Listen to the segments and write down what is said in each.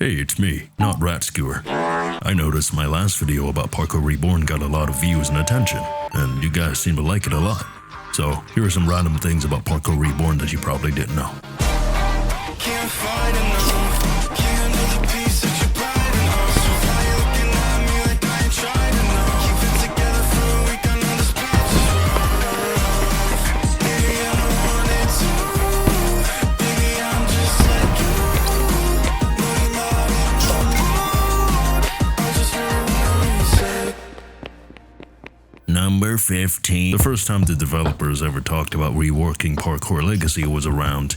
Hey, it's me, not Rat Skewer. I noticed my last video about Parkour Reborn got a lot of views and attention, and you guys seem to like it a lot. So, here are some random things about Parkour Reborn that you probably didn't know. Can't find enough, can't handle the peace that you're biting off. So why you looking at me like I ain't trying to know? Keep it together for a week, I know this path is rough. Maybe I don't want it to. Baby, I'm just like you. No, you're not in the mood. I just wanna know you say. Number 15. The first time the developers ever talked about reworking Parkour Legacy was around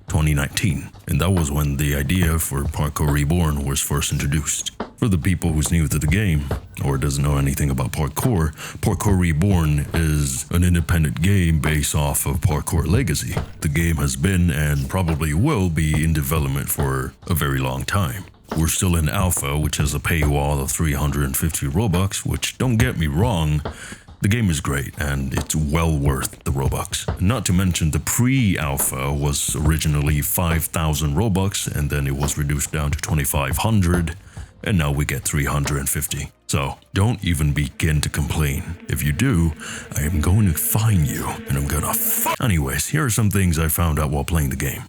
2019, and that was when the idea for Parkour Reborn was first introduced. For the people who's new to the game, or doesn't know anything about parkour, Parkour Reborn is an independent game based off of Parkour Legacy. The game has been and probably will be in development for a very long time. We're still in alpha, which has a paywall of 350 Robux, which, don't get me wrong, the game is great and it's well worth the Robux. Not to mention the pre-alpha was originally 5,000 Robux and then it was reduced down to 2,500 and now we get 350. So don't even begin to complain. If you do, I am going to fine you and I'm gonna Anyways, here are some things I found out while playing the game.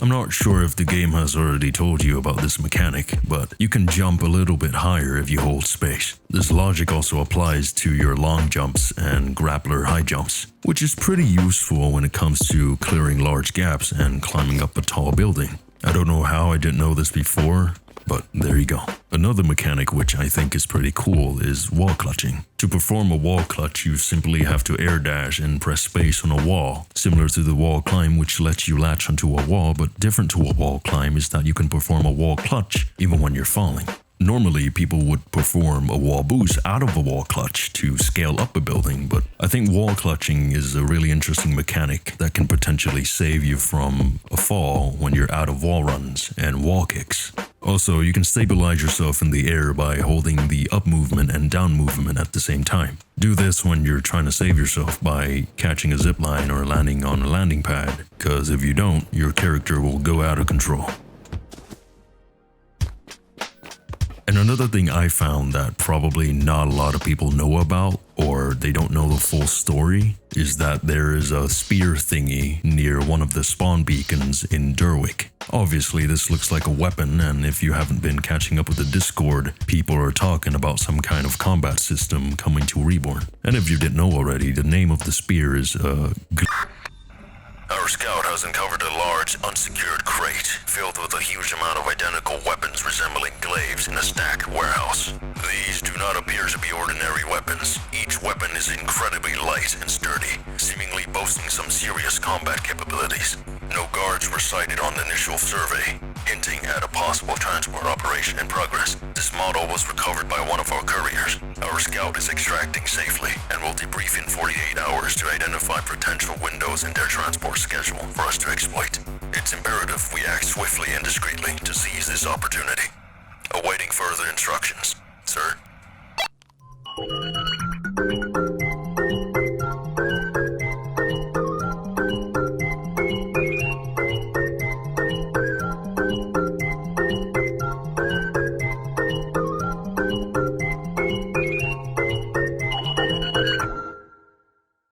I'm not sure if the game has already told you about this mechanic, but you can jump a little bit higher if you hold space. This logic also applies to your long jumps and grappler high jumps, which is pretty useful when it comes to clearing large gaps and climbing up a tall building. I don't know how I didn't know this before, but there you go. Another mechanic which I think is pretty cool is wall clutching. To perform a wall clutch, you simply have to air dash and press space on a wall, similar to the wall climb which lets you latch onto a wall, but different to a wall climb is that you can perform a wall clutch even when you're falling. Normally, people would perform a wall boost out of a wall clutch to scale up a building, but I think wall clutching is a really interesting mechanic that can potentially save you from a fall when you're out of wall runs and wall kicks. Also, you can stabilize yourself in the air by holding the up movement and down movement at the same time. Do this when you're trying to save yourself by catching a zipline or landing on a landing pad, because if you don't, your character will go out of control. And another thing I found that probably not a lot of people know about, or they don't know the full story, is that there is a spear thingy near one of the spawn beacons in Derwick. Obviously this looks like a weapon, and if you haven't been catching up with the Discord, people are talking about some kind of combat system coming to Reborn. And if you didn't know already, the name of the spear is Our scout has uncovered a large, unsecured crate filled with a huge amount of identical weapons resembling glaives in a stacked warehouse. These do not appear to be ordinary weapons. Each weapon is incredibly light and sturdy, seemingly boasting some serious combat capabilities. No guards were sighted on the initial survey, hinting at a possible transport operation in progress. This model was recovered by one of our couriers. Our scout is extracting safely and will debrief in 48 hours to identify potential windows in their transport schedule for us to exploit. It's imperative we act swiftly and discreetly to seize this opportunity. Awaiting further instructions, sir.